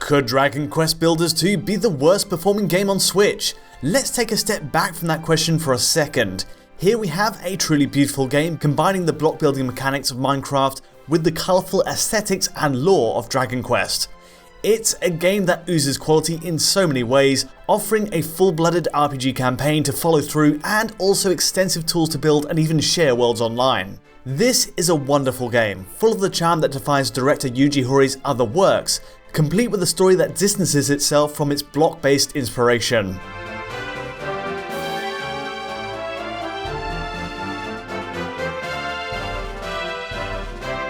Could Dragon Quest Builders 2 be the worst performing game on Switch? Let's take a step back from that question for a second. Here we have a truly beautiful game combining the block building mechanics of Minecraft with the colourful aesthetics and lore of Dragon Quest. It's a game that oozes quality in so many ways, offering a full-blooded RPG campaign to follow through and also extensive tools to build and even share worlds online. This is a wonderful game, full of the charm that defines director Yuji Horí's other works, complete with a story that distances itself from its block-based inspiration.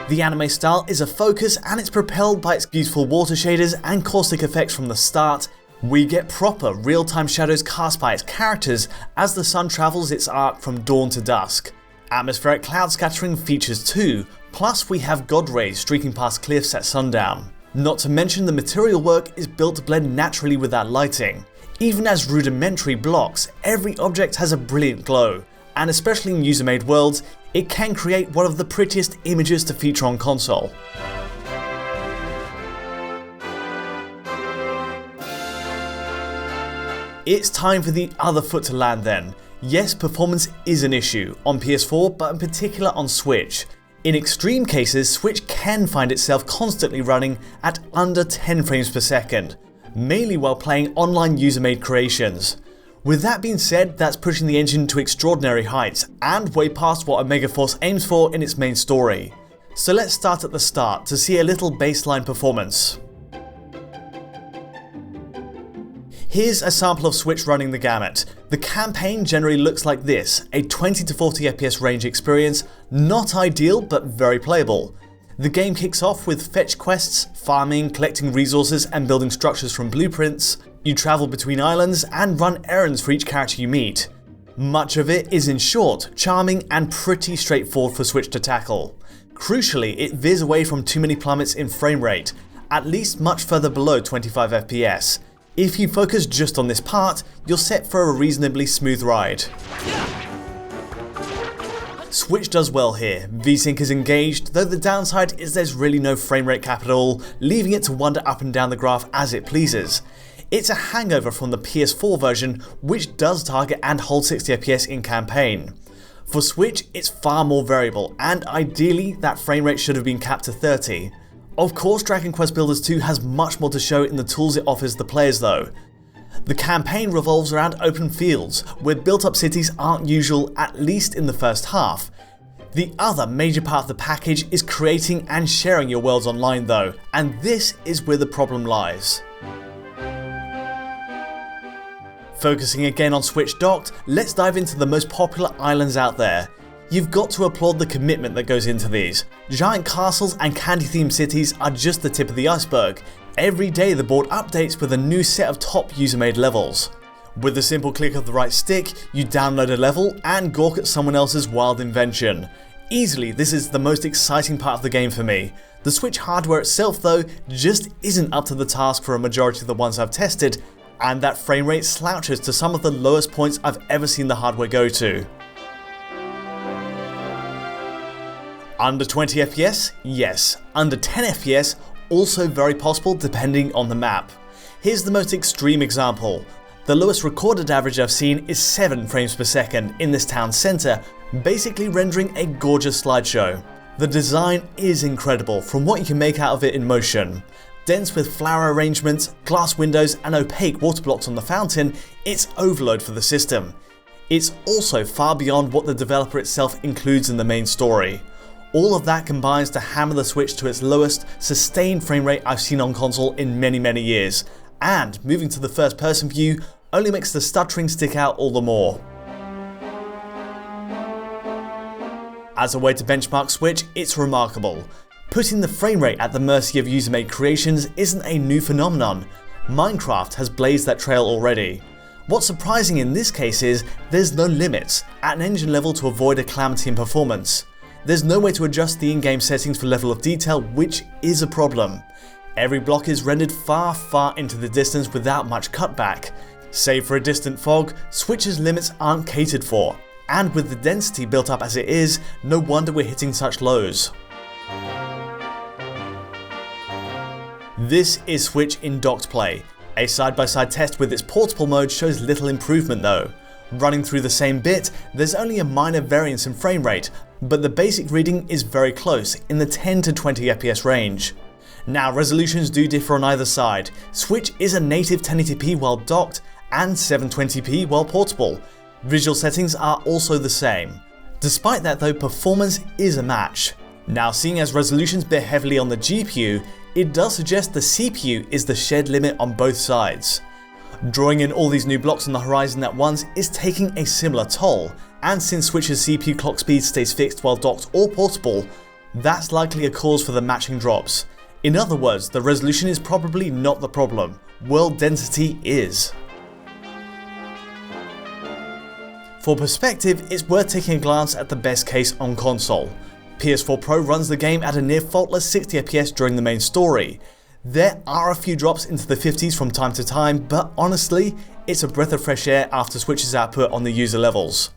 The anime style is a focus and it's propelled by its beautiful water shaders and caustic effects from the start. We get proper real-time shadows cast by its characters as the sun travels its arc from dawn to dusk. Atmospheric cloud scattering features too, plus we have god rays streaking past cliffs at sundown. Not to mention the material work is built to blend naturally with that lighting. Even as rudimentary blocks, every object has a brilliant glow, and especially in user-made worlds, it can create one of the prettiest images to feature on console. It's time for the other foot to land then. Yes, performance is an issue, on PS4 but in particular on Switch. In extreme cases, Switch can find itself constantly running at under 10 frames per second, mainly while playing online user-made creations. With that being said, that's pushing the engine to extraordinary heights and way past what Omega Force aims for in its main story. So let's start at the start to see a little baseline performance. Here's a sample of Switch running the gamut. The campaign generally looks like this, a 20 to 40 FPS range experience, not ideal but very playable. The game kicks off with fetch quests, farming, collecting resources and building structures from blueprints. You travel between islands and run errands for each character you meet. Much of it is in short, charming and pretty straightforward for Switch to tackle. Crucially, it veers away from too many plummets in frame rate, at least much further below 25 FPS. If you focus just on this part, you're set for a reasonably smooth ride. Switch does well here, VSync is engaged, though the downside is there's really no frame rate cap at all, leaving it to wander up and down the graph as it pleases. It's a hangover from the PS4 version, which does target and hold 60 FPS in campaign. For Switch, it's far more variable, and ideally that frame rate should have been capped to 30. Of course, Dragon Quest Builders 2 has much more to show in the tools it offers the players though. The campaign revolves around open fields, where built-up cities aren't usual, at least in the first half. The other major part of the package is creating and sharing your worlds online though, and this is where the problem lies. Focusing again on Switch docked, let's dive into the most popular islands out there. You've got to applaud the commitment that goes into these. Giant castles and candy-themed cities are just the tip of the iceberg. Every day the board updates with a new set of top user-made levels. With a simple click of the right stick, you download a level and gawk at someone else's wild invention. Easily, this is the most exciting part of the game for me. The Switch hardware itself though, just isn't up to the task for a majority of the ones I've tested, and that frame rate slouches to some of the lowest points I've ever seen the hardware go to. Under 20 FPS? Yes. Under 10 FPS? Also very possible depending on the map. Here's the most extreme example. The lowest recorded average I've seen is 7 frames per second in this town centre, basically rendering a gorgeous slideshow. The design is incredible from what you can make out of it in motion. Dense with flower arrangements, glass windows and opaque water blocks on the fountain, it's overload for the system. It's also far beyond what the developer itself includes in the main story. All of that combines to hammer the Switch to its lowest sustained frame rate I've seen on console in many years, and moving to the first person view only makes the stuttering stick out all the more. As a way to benchmark Switch, it's remarkable. Putting the frame rate at the mercy of user-made creations isn't a new phenomenon. Minecraft has blazed that trail already. What's surprising in this case is there's no limits at an engine level to avoid a calamity in performance. There's no way to adjust the in-game settings for level of detail, which is a problem. Every block is rendered far into the distance without much cutback. Save for a distant fog, Switch's limits aren't catered for, and with the density built up as it is, no wonder we're hitting such lows. This is Switch in docked play. A side-by-side test with its portable mode shows little improvement though. Running through the same bit, there's only a minor variance in frame rate, but the basic reading is very close, in the 10 to 20 FPS range. Now, resolutions do differ on either side. Switch is a native 1080p while docked, and 720p while portable. Visual settings are also the same. Despite that though, performance is a match. Now, seeing as resolutions bear heavily on the GPU, it does suggest the CPU is the shared limit on both sides. Drawing in all these new blocks on the horizon at once is taking a similar toll, and since Switch's CPU clock speed stays fixed while docked or portable, that's likely a cause for the matching drops. In other words, the resolution is probably not the problem, world density is. For perspective, it's worth taking a glance at the best case on console. PS4 Pro runs the game at a near faultless 60 FPS during the main story. There are a few drops into the 50s from time to time, but honestly, it's a breath of fresh air after Switch's output on the user levels.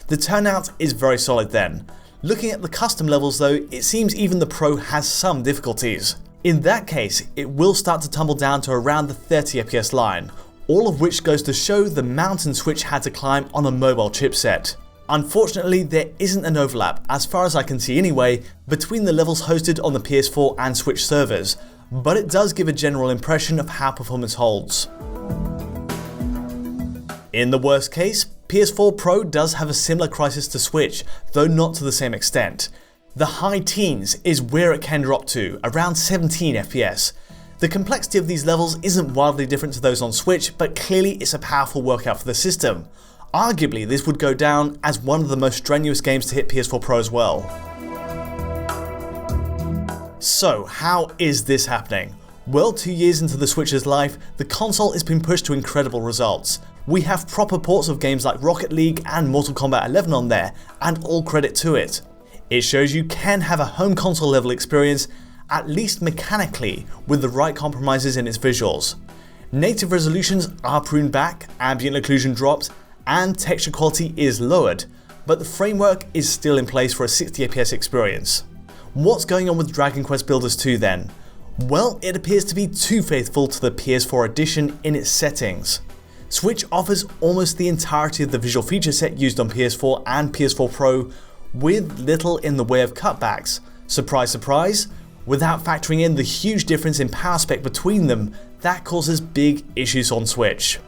The turnout is very solid then. Looking at the custom levels though, it seems even the Pro has some difficulties. In that case, it will start to tumble down to around the 30 FPS line, all of which goes to show the mountain Switch had to climb on a mobile chipset. Unfortunately, there isn't an overlap, as far as I can see anyway, between the levels hosted on the PS4 and Switch servers, but it does give a general impression of how performance holds. In the worst case, PS4 Pro does have a similar crisis to Switch, though not to the same extent. The high teens is where it can drop to, around 17 FPS. The complexity of these levels isn't wildly different to those on Switch, but clearly it's a powerful workout for the system. Arguably, this would go down as one of the most strenuous games to hit PS4 Pro as well. So, how is this happening? Well, 2 years into the Switch's life, the console has been pushed to incredible results. We have proper ports of games like Rocket League and Mortal Kombat 11 on there, and all credit to it. It shows you can have a home console level experience, at least mechanically, with the right compromises in its visuals. Native resolutions are pruned back, ambient occlusion dropped, and texture quality is lowered, but the framework is still in place for a 60 FPS experience. What's going on with Dragon Quest Builders 2 then? Well, it appears to be too faithful to the PS4 edition in its settings. Switch offers almost the entirety of the visual feature set used on PS4 and PS4 Pro, with little in the way of cutbacks. Surprise, surprise, without factoring in the huge difference in power spec between them, that causes big issues on Switch.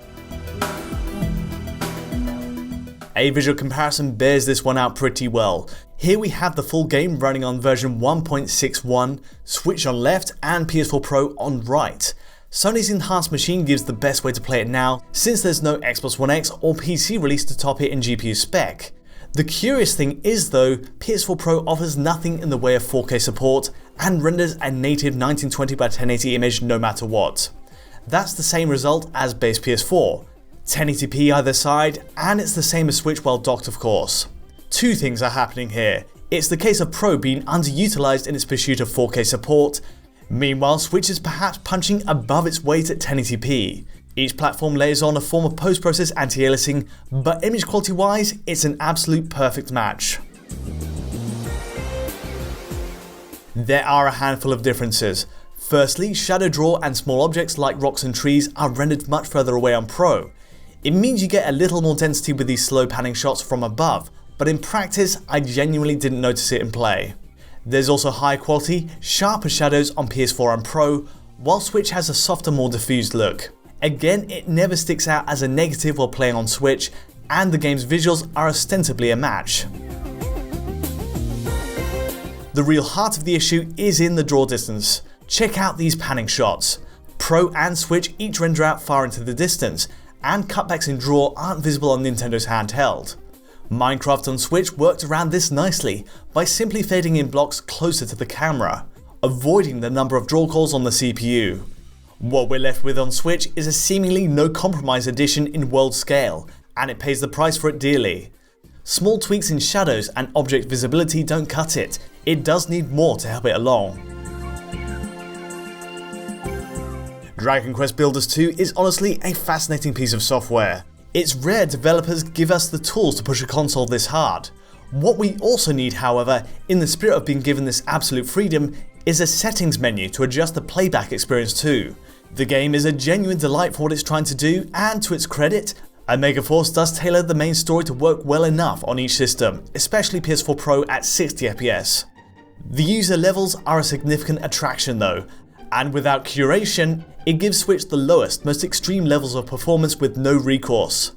A visual comparison bears this one out pretty well. Here we have the full game running on version 1.61, Switch on left and PS4 Pro on right. Sony's enhanced machine gives the best way to play it now, since there's no Xbox One X or PC release to top it in GPU spec. The curious thing is though, PS4 Pro offers nothing in the way of 4K support and renders a native 1920 by 1080 image no matter what. That's the same result as base PS4. 1080p either side, and it's the same as Switch while docked of course. Two things are happening here. It's the case of Pro being underutilized in its pursuit of 4K support, meanwhile Switch is perhaps punching above its weight at 1080p. Each platform layers on a form of post-process anti-aliasing, but image quality wise, it's an absolute perfect match. There are a handful of differences. Firstly, shadow draw and small objects like rocks and trees are rendered much further away on Pro. It means you get a little more density with these slow panning shots from above, but in practice I genuinely didn't notice it in play. There's also high quality, sharper shadows on PS4 and Pro, while Switch has a softer, more diffused look. Again, it never sticks out as a negative while playing on Switch, and the game's visuals are ostensibly a match. The real heart of the issue is in the draw distance. Check out these panning shots. Pro and Switch each render out far into the distance, and cutbacks in draw aren't visible on Nintendo's handheld. Minecraft on Switch worked around this nicely by simply fading in blocks closer to the camera, avoiding the number of draw calls on the CPU. What we're left with on Switch is a seemingly no compromise edition in world scale, and it pays the price for it dearly. Small tweaks in shadows and object visibility don't cut it. It does need more to help it along. Dragon Quest Builders 2 is honestly a fascinating piece of software. It's rare developers give us the tools to push a console this hard. What we also need, however, in the spirit of being given this absolute freedom, is a settings menu to adjust the playback experience to. The game is a genuine delight for what it's trying to do, and to its credit, Omega Force does tailor the main story to work well enough on each system, especially PS4 Pro at 60 FPS. The user levels are a significant attraction though, and without curation, it gives Switch the lowest, most extreme levels of performance with no recourse.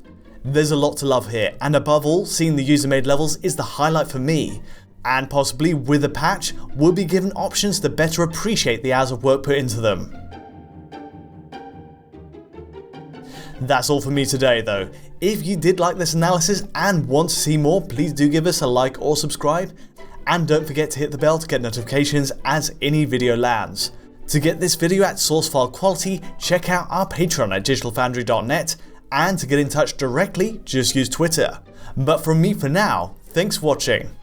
There's a lot to love here, and above all, seeing the user-made levels is the highlight for me, and possibly with a patch, we'll be given options to better appreciate the hours of work put into them. That's all for me today though. If you did like this analysis and want to see more, please do give us a like or subscribe, and don't forget to hit the bell to get notifications as any video lands. To get this video at source file quality, check out our Patreon at digitalfoundry.net, and to get in touch directly, just use Twitter. But from me for now, thanks for watching.